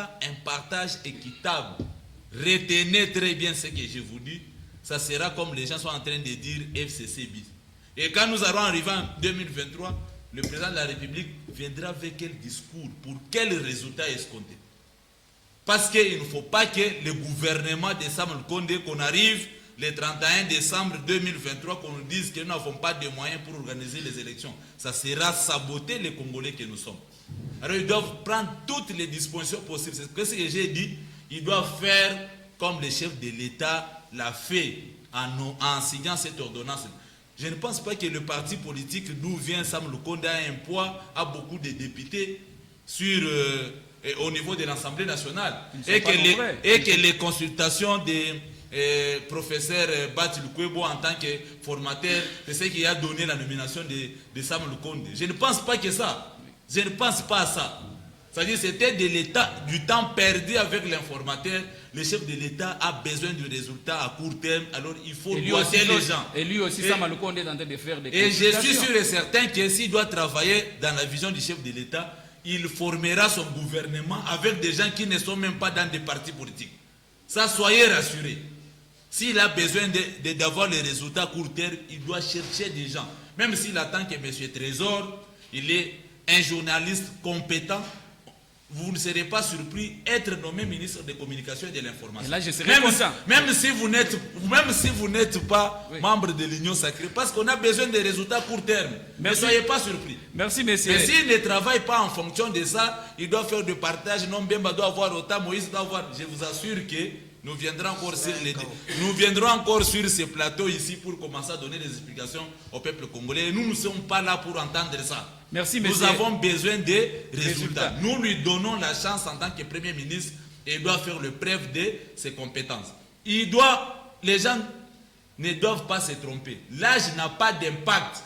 pas un partage équitable, retenez très bien ce que je vous dis, ça sera comme les gens sont en train de dire FCC bis. Et quand nous allons arriver en 2023, le président de la République viendra avec quel discours, pour quel résultat escompté? Parce qu'il ne faut pas que le gouvernement de Sam Lukonde, qu'on arrive le 31 décembre 2023, qu'on nous dise que nous n'avons pas de moyens pour organiser les élections. Ça sera saboter les Congolais que nous sommes. Alors ils doivent prendre toutes les dispositions possibles. C'est ce que j'ai dit. Ils doivent faire comme le chef de l'État l'a fait en signant cette ordonnance. Je ne pense pas que le parti politique d'où vient Sam Lukonde a un poids, a beaucoup de députés au niveau de l'Assemblée nationale. Et que les consultations des professeur Bati Lukwebo en tant que formateur, c'est ce qui a donné la nomination de Sam Lukonde. Je ne pense pas que ça. Je ne pense pas à ça. C'est-à-dire que c'était de l'État, du temps perdu avec l'informateur. Le chef de l'État a besoin du résultat à court terme, alors il faut doiter les gens. Et lui aussi, Sam Lukonde est en train de faire des Et je suis sûr et certain que s'il doit travailler dans la vision du chef de l'État, il formera son gouvernement avec des gens qui ne sont même pas dans des partis politiques. Ça, soyez rassurés. S'il a besoin d'avoir les résultats à court terme, il doit chercher des gens. Même s'il attend que M. Trésor, il est un journaliste compétent, vous ne serez pas surpris d'être nommé ministre des Communications et de l'Information. Là, je serai content. Même si vous n'êtes pas membre de l'Union sacrée, parce qu'on a besoin des résultats à court terme. Merci. Ne soyez pas surpris. Merci, messieurs. Mais s'il ne travaille pas en fonction de ça, il doit faire du partage. Non, Bemba doit avoir autant, Moïse doit avoir. Je vous assure que nous viendrons encore sur ces plateaux ici pour commencer à donner des explications au peuple congolais. Et nous ne sommes pas là pour entendre ça. Merci, messieurs. Nous avons besoin de résultats. Nous lui donnons la chance en tant que Premier ministre et il doit faire le preuve de ses compétences. Les gens ne doivent pas se tromper. L'âge n'a pas d'impact.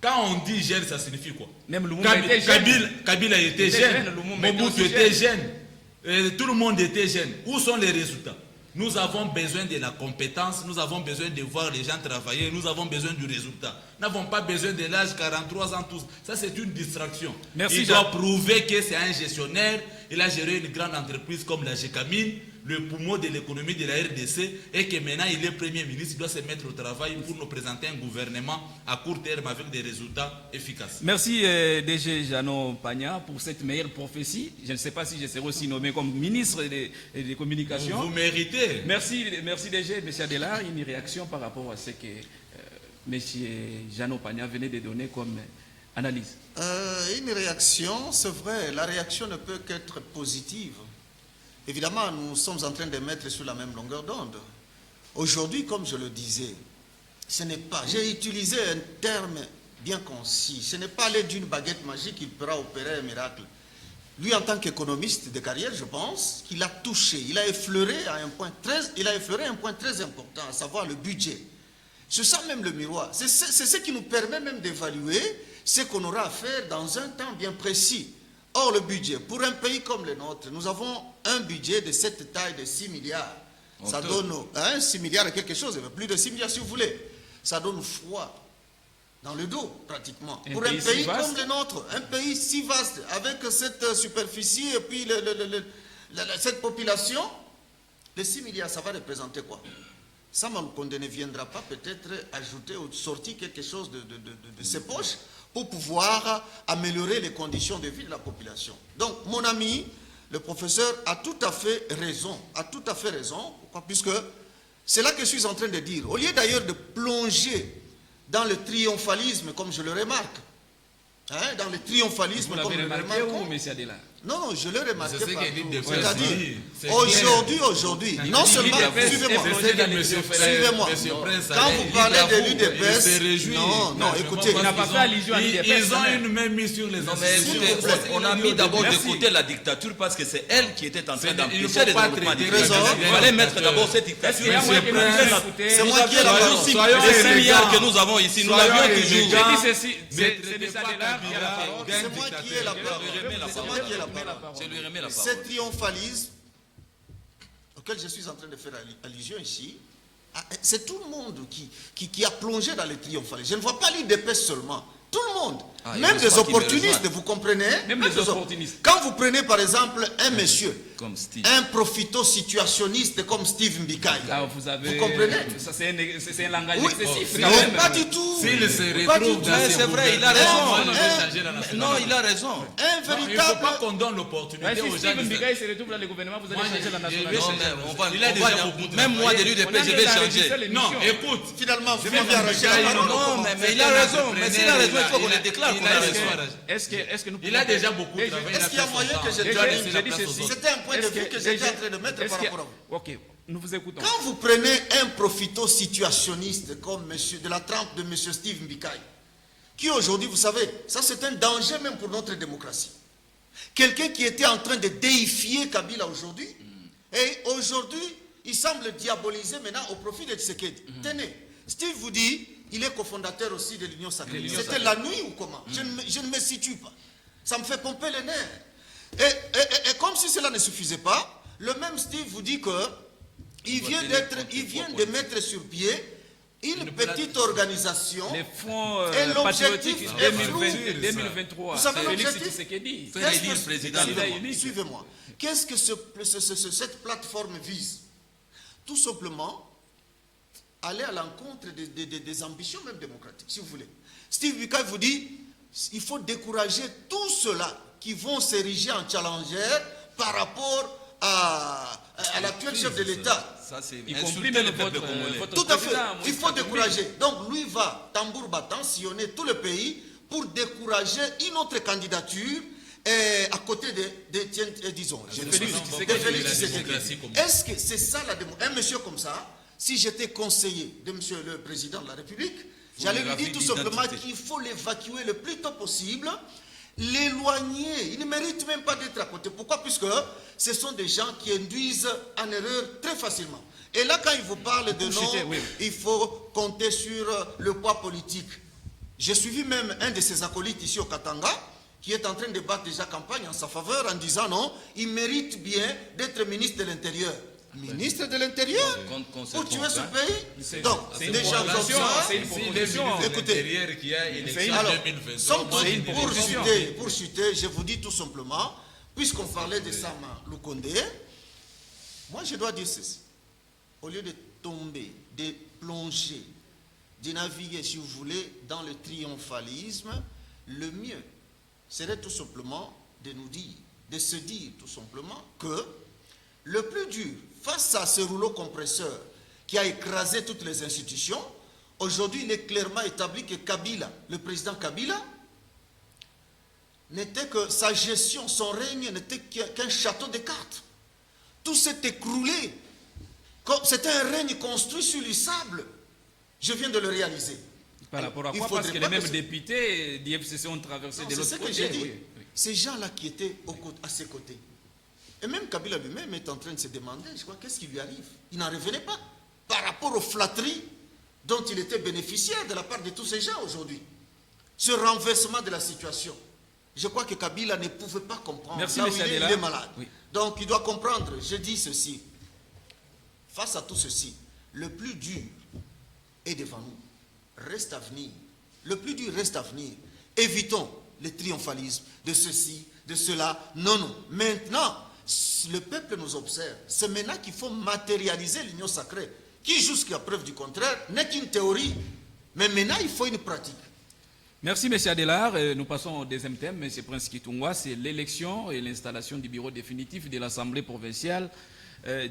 Quand on dit jeune, ça signifie quoi? Même Lumumba était jeune. Kabila était jeune. Mobutu était jeune. Tout le monde était jeune. Où sont les résultats? Nous avons besoin de la compétence, nous avons besoin de voir les gens travailler, nous avons besoin du résultat. Nous n'avons pas besoin de l'âge 43 ans, tous. Ça, c'est une distraction. Merci, il doit prouver que c'est un gestionnaire, il a géré une grande entreprise comme la GECAMINE, le poumon de l'économie de la RDC, et que maintenant il est Premier ministre, il doit se mettre au travail pour nous présenter un gouvernement à court terme avec des résultats efficaces. Merci DG Jeannot Pagna pour cette meilleure prophétie. Je ne sais pas si je serai aussi nommé comme ministre des Communications. Vous méritez. Merci DG. M. Adela, une réaction par rapport à ce que M. Jeannot Pagna venait de donner comme analyse. Une réaction, c'est vrai, la réaction ne peut qu'être positive. Évidemment, nous sommes en train de mettre sur la même longueur d'onde. Aujourd'hui, comme je le disais, ce n'est pas, j'ai utilisé un terme bien concis, ce n'est pas l'aide d'une baguette magique qu'il pourra opérer un miracle. Lui, en tant qu'économiste de carrière, je pense qu'il a touché, il a effleuré un point très important, à savoir le budget. C'est ça même le miroir. C'est ce qui nous permet même d'évaluer ce qu'on aura à faire dans un temps bien précis. Or, le budget, pour un pays comme le nôtre, nous avons un budget de cette taille de 6 milliards. Ça donne 6 milliards et quelque chose, plus de 6 milliards si vous voulez. Ça donne froid dans le dos, pratiquement. Pour un pays comme le nôtre, un pays si vaste, avec cette superficie et puis cette population, les 6 milliards, ça va représenter quoi? Sam Lukonde ne viendra pas peut-être ajouter ou sortir quelque chose de ses poches pour pouvoir améliorer les conditions de vie de la population. Donc, mon ami, le professeur a tout à fait raison. Pourquoi? Puisque c'est là que je suis en train de dire. Au lieu d'ailleurs de plonger dans le triomphalisme, comme je le remarque, dans le triomphalisme, comme je le remarque. Vous l'avez remarqué où, M. Adela? Non, je l'ai remarqué partout. C'est-à-dire, aujourd'hui, non seulement, suivez-moi, quand vous parlez de l'UDPS, non, écoutez, ils ont une main mise sur les institutions. On a mis d'abord de côté la dictature parce que c'est elle qui était en train d'empêcher les développements du pays. Il fallait mettre d'abord cette dictature. C'est moi qui ai la parole. Les 6 milliards que nous avons ici, nous l'avions toujours. C'est moi qui ai la parole. Ce triomphalisme auquel je suis en train de faire allusion ici, c'est tout le monde qui a plongé dans le triomphalisme. Je ne vois pas l'UDPS seulement. Tout le monde. Ah, Même des heureusement qu'il me opportunistes, rejoint. vous comprenez? Même les opportunistes. Quand vous prenez par exemple un monsieur, Comme Steve. un profito-situationniste comme Steve Mbikai, Là, vous comprenez? Ça, c'est un langage Oui, excessif. non, quand même. pas du tout. S'il se Pas du retrouve tout. dans Ouais, ces c'est vrai, il a gouvernements, raison. on va changer la nationalité. Non, il a raison. Un Non, il ne faut véritable... pas qu'on donne Ouais, l'opportunité si aux gens Steve de Mbikai se retrouve dans le gouvernement, vous Moi, allez changer la je nationalité. vais Non, changer. mais on va, Il a on déjà va- beaucoup même moi, de l'UDP, je vais changer. Non, écoute. Finalement, vous C'est m'avez même arraché la Mbikai, parole. Non, mais il a raison. Mais s'il a raison, il faut qu'on le déclare qu'on a raison. Est-ce que nous Il a pouvons- déjà beaucoup Déjà- travaillé. Est-ce qu'il y a moyen que je Déjà, donne j'ai dit ceci. C'était un point de vue que j'étais en train de mettre par rapport à vous. Ok, nous vous écoutons. Quand vous prenez un profito-situationniste comme de la trempe de M. Steve Mbikai, qui aujourd'hui, vous savez, ça c'est un danger même pour notre démocratie. Quelqu'un qui était en train de déifier Kabila aujourd'hui, et aujourd'hui, il semble diaboliser maintenant au profit de Tshisekedi. Tenez, Steve vous dit, il est cofondateur aussi de l'Union Sacrée. C'était la nuit ou comment? Je ne me situe pas. Ça me fait pomper les nerfs. Et comme si cela ne suffisait pas, le même Steve vous dit que il vient de mettre sur pied une petite organisation. Les fonds Et patriotiques l'objectif est flou. 2023. Vous savez Félix l'objectif? Tshisekedi. Faire élire président. Suivez-moi. Qu'est-ce que cette plateforme vise? Tout simplement, aller à l'encontre des ambitions même démocratiques, si vous voulez. Steve Mbikai vous dit, il faut décourager tous ceux-là qui vont s'ériger en challenger par rapport à l'actuel chef de l'État. Ça, c'est Y compris insulter même le peuple votre- congolais. votre- Tout à fait. président, Il faut Moïse Katumbi. décourager. Donc lui va, tambour battant, sillonner tout le pays pour décourager une autre candidature à côté disons, Félix Tshisekedi. de Félix La Tshisekedi. démocratie comme- Est-ce que c'est ça la démocratie? Un monsieur comme ça, si j'étais conseiller de monsieur le président de la République, j'allais lui dire tout simplement qu'il faut l'évacuer le plus tôt possible, l'éloigner. Il ne mérite même pas d'être à côté. Pourquoi? Puisque ce sont des gens qui induisent en erreur très facilement. Et là, quand il vous parle de non, oui. il faut compter sur le poids politique. J'ai suivi même un de ses acolytes ici au Katanga, qui est en train de battre déjà campagne en sa faveur en disant non, il mérite bien d'être ministre de l'Intérieur. Ministre de l'Intérieur pour tuer ce pays. Donc, c'est une des gens comme proposition, ça, c'est une proposition. Écoutez, Écoutez, qui a élection alors, 2023. sans doute, c'est une proposition. pour chuter, je vous dis tout simplement, puisqu'on parlait de Sama Lukonde, moi je dois dire ceci. Au lieu de tomber, de plonger, de naviguer, si vous voulez, dans le triomphalisme, le mieux serait tout simplement de nous dire, de se dire tout simplement que le plus dur, face à ce rouleau compresseur qui a écrasé toutes les institutions, aujourd'hui il est clairement établi que Kabila, le président Kabila, n'était que sa gestion, son règne n'était qu'un château de cartes. Tout s'est écroulé. C'était un règne construit sur le sable. Je viens de le réaliser. Par rapport à Il quoi? faudrait Parce que pas les mêmes que- députés d'IFCC ont traversé Non, de c'est l'autre ce que côté. j'ai dit. Oui, oui. Ces gens-là qui étaient à ses côtés. Et même Kabila lui-même est en train de se demander, je crois, qu'est-ce qui lui arrive? Il n'en revenait pas par rapport aux flatteries dont il était bénéficiaire de la part de tous ces gens aujourd'hui. Ce renversement de la situation. Je crois que Kabila ne pouvait pas comprendre. Merci, Là où M. il est, Adela. il est malade. Oui. Donc il doit comprendre. Je dis ceci. Face à tout ceci, le plus dur est devant nous. Reste à venir. Le plus dur reste à venir. Évitons le triomphalisme de ceci, de cela. Non, non. Maintenant, le peuple nous observe. C'est maintenant qu'il faut matérialiser l'union sacrée, qui jusqu'à preuve du contraire n'est qu'une théorie. Mais maintenant, il faut une pratique. Merci, M. Adelar. Nous passons au deuxième thème, M. Prince Kitungwa, c'est l'élection et l'installation du bureau définitif de l'Assemblée provinciale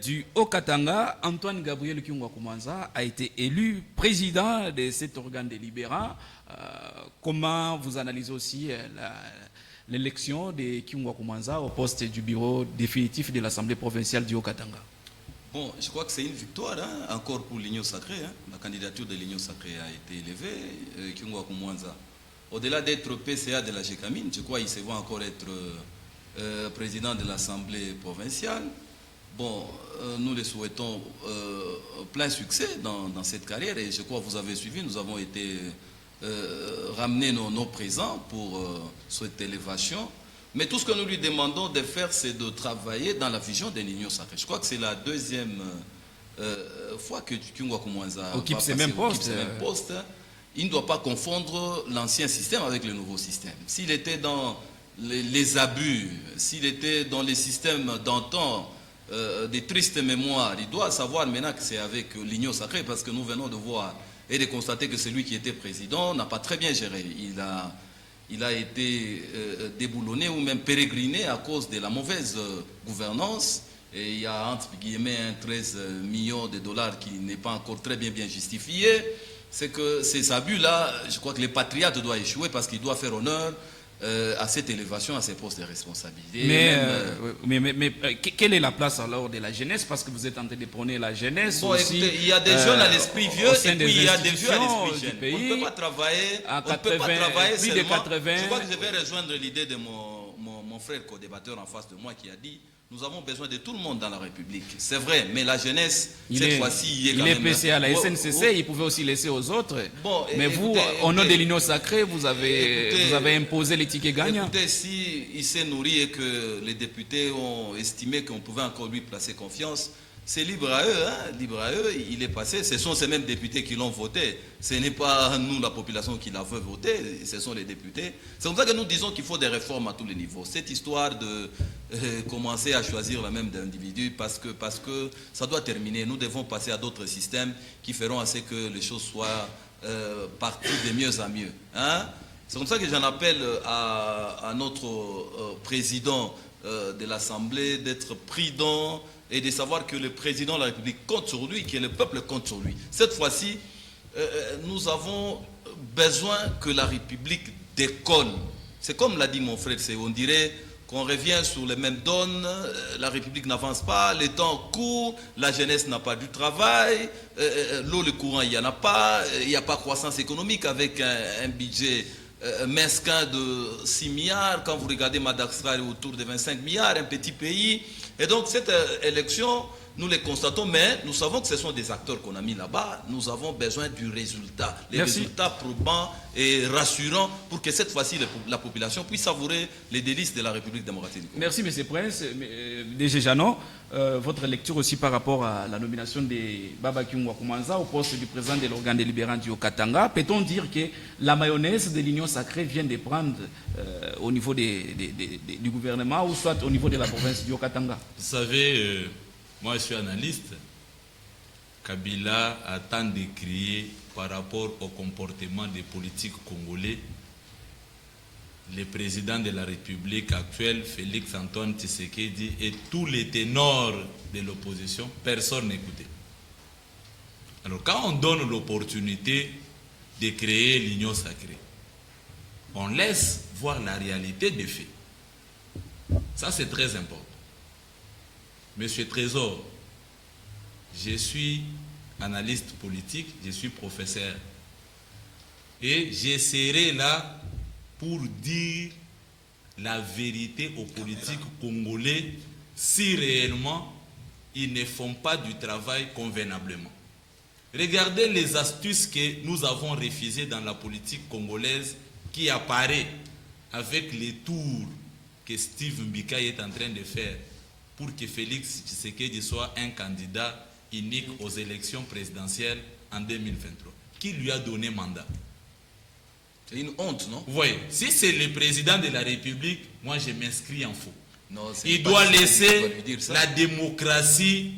du Haut-Katanga. Antoine Gabriel Kiungwa Koumanza a été élu président de cet organe délibérant. Comment vous analysez aussi l'élection de Kiungwa Koumanza au poste du bureau définitif de l'Assemblée provinciale du Haut-Katanga? Bon, je crois que c'est une victoire, hein, encore pour l'Union Sacrée. Hein. La candidature de l'Union Sacrée a été élevée. Kiungwa Koumanza, au-delà d'être PCA de la GECAMINE, je crois qu'il se voit encore être président de l'Assemblée provinciale. Bon, nous le souhaitons plein succès dans cette carrière et je crois que vous avez suivi, nous avons été ramener nos présents pour cette élévation. Mais tout ce que nous lui demandons de faire, c'est de travailler dans la vision de l'Union Sacrée. Je crois que c'est la deuxième fois que Kiungwa Koumanza occupe ces mêmes postes. il ne doit pas confondre l'ancien système avec le nouveau système. S'il était dans les abus, s'il était dans les systèmes d'antan, des tristes mémoires, il doit savoir maintenant que c'est avec l'Union sacrée, parce que nous venons de voir et de constater que celui qui était président n'a pas très bien géré. Il a été déboulonné ou même pérégriné à cause de la mauvaise gouvernance. Et il y a entre guillemets 13 millions de dollars qui n'est pas encore très bien justifié. C'est que ces abus-là, je crois que les patriotes doivent échouer parce qu'ils doivent faire honneur à cette élévation, à ces postes de responsabilité. Mais quelle est la place alors de la jeunesse? Parce que vous êtes en train de prôner la jeunesse. Bon, aussi, écoutez, il y a des jeunes à l'esprit vieux et puis il y a des vieux à l'esprit jeune. Pays, on ne peut pas travailler, à 80, on ne peut pas travailler plus seulement. de 80. Je crois que je vais rejoindre l'idée de mon frère co-débatteur en face de moi qui a dit nous avons besoin de tout le monde dans la République. C'est vrai, mais la jeunesse, cette fois-ci, il est PCA à la SNCC, il pouvait aussi laisser aux autres. Bon, mais vous, au nom de l'Union sacrée, vous avez imposé les tickets gagnants. Écoutez, s'il s'est nourri et que les députés ont estimé qu'on pouvait encore lui placer confiance, c'est libre à eux, hein, libre à eux, il est passé. Ce sont ces mêmes députés qui l'ont voté. Ce n'est pas nous, la population, qui la veut voter, ce sont les députés. C'est comme ça que nous disons qu'il faut des réformes à tous les niveaux. Cette histoire de commencer à choisir la même d'individus, parce que ça doit terminer. Nous devons passer à d'autres systèmes qui feront à ce que les choses soient parties de mieux en mieux. Hein? C'est comme ça que j'en appelle à notre président de l'Assemblée d'être prudent et de savoir que le président de la République compte sur lui, que le peuple compte sur lui. Cette fois-ci, nous avons besoin que la République décolle. C'est comme l'a dit mon frère, on dirait qu'on revient sur les mêmes donnes, la République n'avance pas, les temps courent, la jeunesse n'a pas du travail, l'eau, le courant, il n'y en a pas, il n'y a pas croissance économique avec un budget mesquin de 6 milliards. Quand vous regardez Madagascar, autour de 25 milliards, un petit pays. Et donc cette élection, nous les constatons, mais nous savons que ce sont des acteurs qu'on a mis là-bas. Nous avons besoin du résultat. Les résultats probants et rassurants pour que cette fois-ci la population puisse savourer les délices de la République démocratique du Congo. Merci, M. Prince. DG Jeannot, votre lecture aussi par rapport à la nomination de Baba Kyungwa Kumanza au poste du président de l'organe délibérant du Haut-Katanga. Peut-on dire que la mayonnaise de l'Union sacrée vient de prendre au niveau du gouvernement ou soit au niveau de la province du Haut-Katanga? Vous savez, moi je suis analyste. Kabila a tant décrié par rapport au comportement des politiques congolais. Le président de la République actuelle, Félix Antoine Tshisekedi, et tous les ténors de l'opposition, personne n'écoutait. Alors quand on donne l'opportunité de créer l'Union sacrée, on laisse voir la réalité des faits. Ça c'est très important. Monsieur Trésor, je suis analyste politique, je suis professeur. Et je serai là pour dire la vérité aux politiques congolais si réellement ils ne font pas du travail convenablement. Regardez les astuces que nous avons refusées dans la politique congolaise qui apparaît avec les tours que Steve Mbika est en train de faire pour que Félix Tshisekedi soit un candidat unique aux élections présidentielles en 2023. Qui lui a donné mandat? C'est une honte, non? Vous voyez, si c'est le président de la République, moi je m'inscris en faux. Non, il doit laisser la démocratie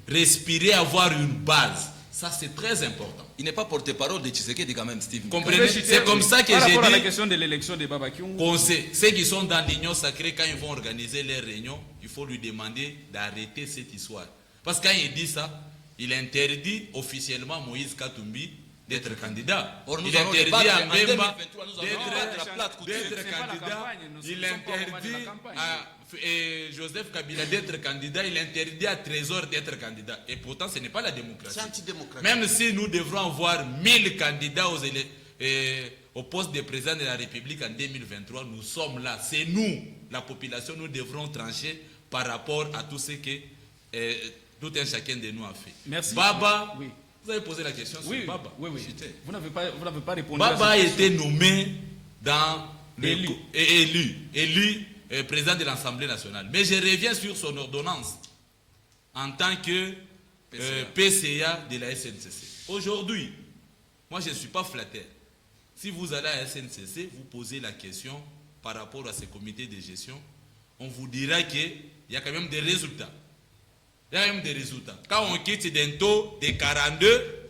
respirer, avoir une base. Ça c'est très important. Il n'est pas porte-parole de Tshisekedi quand même, Steve. Comprenez? C'est comme ça que j'ai dit. Par rapport à la question de l'élection de Baba Kyungwa, ceux qui sont dans l'Union sacrée, quand ils vont organiser leurs réunions, il faut lui demander d'arrêter cette histoire. Parce que quand il dit ça, il interdit officiellement Moïse Katumbi d'être candidat. Or, nous il allons interdit débattre à en Mbemba 2023, nous allons d'être candidat. Il interdit à Joseph Kabila d'être candidat. Il interdit à Trésor d'être candidat. Et pourtant, ce n'est pas la démocratie. C'est antidémocratique. Même si nous devrons avoir 1000 candidats au poste de président de la République en 2023, nous sommes là. C'est nous, la population, nous devrons trancher par rapport à tout ce que tout un chacun de nous a fait. Merci. Baba, oui. Vous avez posé la question sur Baba. Oui. Vous n'avez pas répondu. Baba a été nommé dans élu président de l'Assemblée nationale. Mais je reviens sur son ordonnance en tant que PCA de la SNCC. Aujourd'hui, moi je ne suis pas flatteur. Si vous allez à SNCC, vous posez la question par rapport à ces comités de gestion, on vous dira qu'il y a quand même des résultats. Il y a même des résultats. Quand on quitte d'un taux de 42,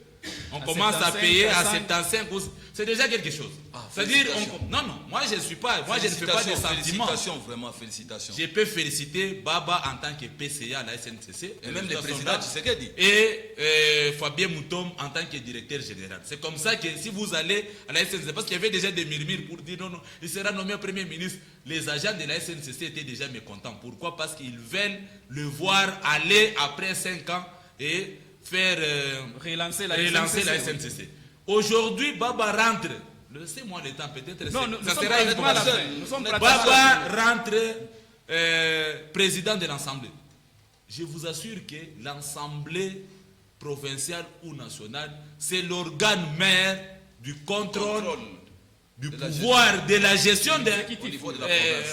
on commence à payer à 75. C'est déjà quelque chose. C'est-à-dire, non, moi je ne suis pas, moi je ne fais pas de sentiments. Félicitations, vraiment, félicitations. Je peux féliciter Baba en tant que PCA à la SNCC. Et même le président Tshisekedi. Et Fabien Moutom en tant que directeur général. C'est comme ça que si vous allez à la SNCC, parce qu'il y avait déjà des murmures pour dire non, il sera nommé Premier ministre. Les agents de la SNCC étaient déjà mécontents. Pourquoi? Parce qu'ils veulent le voir aller après 5 ans et faire relancer la SNCC. Aujourd'hui, Baba rentre. Laissez-moi le temps, peut-être. Non, ça sera une conversation. Baba rentre président de l'Assemblée. Je vous assure que l'Assemblée provinciale ou nationale, c'est l'organe mère du contrôle du pouvoir de la gestion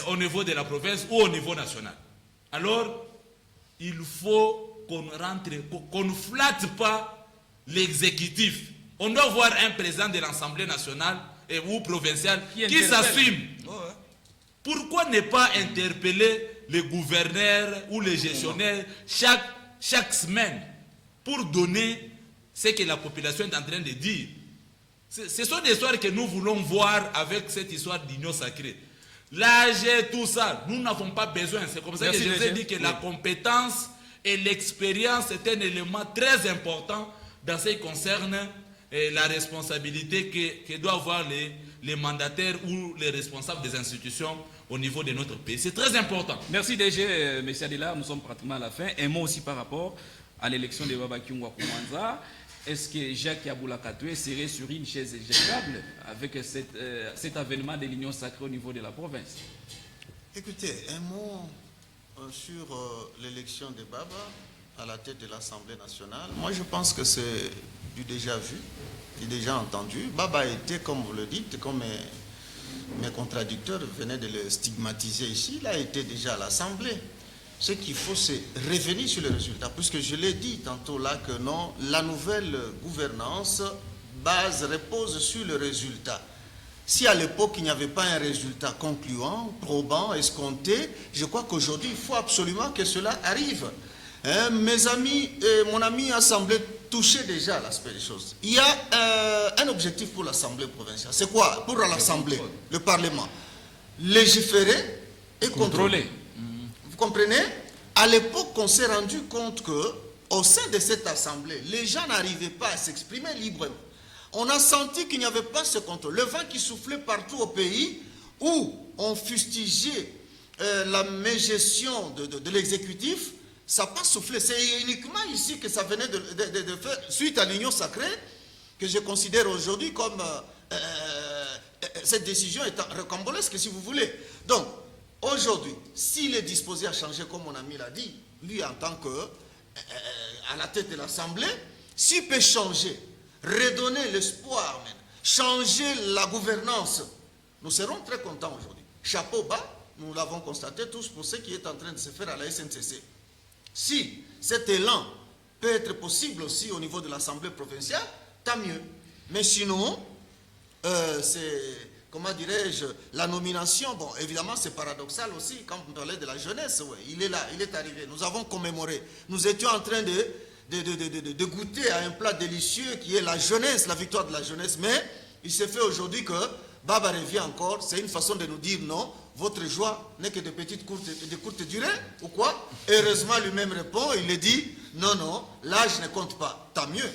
au niveau de la province ou au niveau national. Alors, il faut qu'on rentre, qu'on ne flatte pas l'exécutif. On doit voir un président de l'Assemblée nationale ou provinciale qui s'assume. Pourquoi ne pas interpeller les gouverneurs ou les gestionnaires chaque semaine pour donner ce que la population est en train de dire? Ce sont des histoires que nous voulons voir avec cette histoire d'union sacrée. L'âge, tout ça, nous n'avons pas besoin. C'est comme ça que je vous ai dit que la compétence et l'expérience est un élément très important dans ce qui concerne la responsabilité que doivent avoir les mandataires ou les responsables des institutions au niveau de notre pays. C'est très important. Merci DG, M. Adela, nous sommes pratiquement à la fin. Un mot aussi par rapport à l'élection de Baba Kyungwa Koumanza. Est-ce que Jacques Yaboula Katoué serait sur une chaise éjectable avec cet avènement de l'union sacrée au niveau de la province? Écoutez, un mot sur l'élection de Baba à la tête de l'Assemblée nationale. Moi, je pense que c'est du déjà vu, du déjà entendu. Baba était, comme vous le dites, comme mes contradicteurs venaient de le stigmatiser ici, il a été déjà à l'Assemblée. Ce qu'il faut, c'est revenir sur le résultat, puisque je l'ai dit tantôt là que non, la nouvelle gouvernance repose sur le résultat. Si à l'époque il n'y avait pas un résultat concluant, probant, escompté, je crois qu'aujourd'hui il faut absolument que cela arrive. Mes amis, mon ami a semblé toucher déjà l'aspect des choses. Il y a un objectif pour l'Assemblée provinciale. C'est quoi? Pour l'Assemblée, le Parlement. Légiférer et contrôler. Vous comprenez? À l'époque, on s'est rendu compte que au sein de cette Assemblée, les gens n'arrivaient pas à s'exprimer librement. On a senti qu'il n'y avait pas ce contrôle. Le vent qui soufflait partout au pays, où on fustigeait la mégestion de l'exécutif, ça n'a pas soufflé. C'est uniquement ici que ça venait de faire, suite à l'union sacrée, que je considère aujourd'hui comme cette décision étant rocambolesque, si vous voulez. Donc, aujourd'hui, s'il est disposé à changer, comme mon ami l'a dit, lui en tant que à la tête de l'Assemblée, s'il peut changer, redonner l'espoir, changer la gouvernance, nous serons très contents aujourd'hui. Chapeau bas, nous l'avons constaté tous pour ce qui est en train de se faire à la SNCC. Si cet élan peut être possible aussi au niveau de l'Assemblée provinciale, tant mieux. Mais sinon, c'est, comment dirais-je, la nomination, bon, évidemment, c'est paradoxal aussi, quand vous parlez de la jeunesse, ouais, il est là, il est arrivé, nous avons commémoré. Nous étions en train de goûter à un plat délicieux qui est la jeunesse, la victoire de la jeunesse, mais il s'est fait aujourd'hui que Baba revient encore, c'est une façon de nous dire non, votre joie n'est que de petites de courte durée, ou quoi? Heureusement, lui-même répond, il le dit, non, non, l'âge ne compte pas, tant mieux.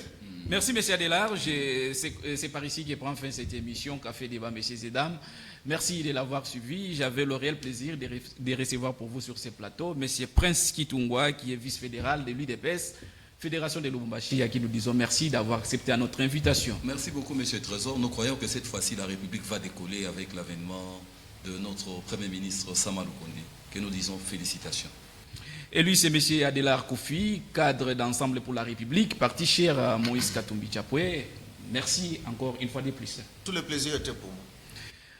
Merci, M. Adela. C'est par ici que prend fin cette émission Café Débat, messieurs et dames. Merci de l'avoir suivi. J'avais le réel plaisir de recevoir pour vous sur ce plateau M. Prince Kitungwa, qui est vice-fédéral de l'UDPS, Fédération de Lubumbashi, à qui nous disons merci d'avoir accepté à notre invitation. Merci beaucoup, M. Trésor. Nous croyons que cette fois-ci, la République va décoller avec l'avènement de notre Premier ministre Sama Lukonde, que nous disons félicitations. Et lui, c'est M. Adelar Koufi, cadre d'Ensemble pour la République, parti cher à Moïse Katumbi Tchapoué. Merci encore une fois de plus. Tout le plaisir était pour moi.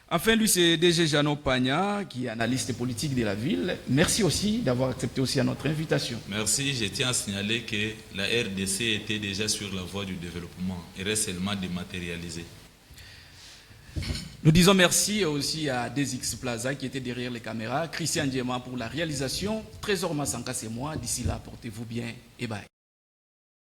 Enfin, lui, c'est DG Jeannot Pagna, qui est analyste politique de la ville. Merci aussi d'avoir accepté aussi à notre invitation. Merci. Je tiens à signaler que la RDC était déjà sur la voie du développement. Il reste seulement dématérialisé. Nous disons merci aussi à DesX Plaza qui était derrière les caméras, Christian Diema pour la réalisation, Trésor Massanka c'est moi. D'ici là, portez-vous bien et bye.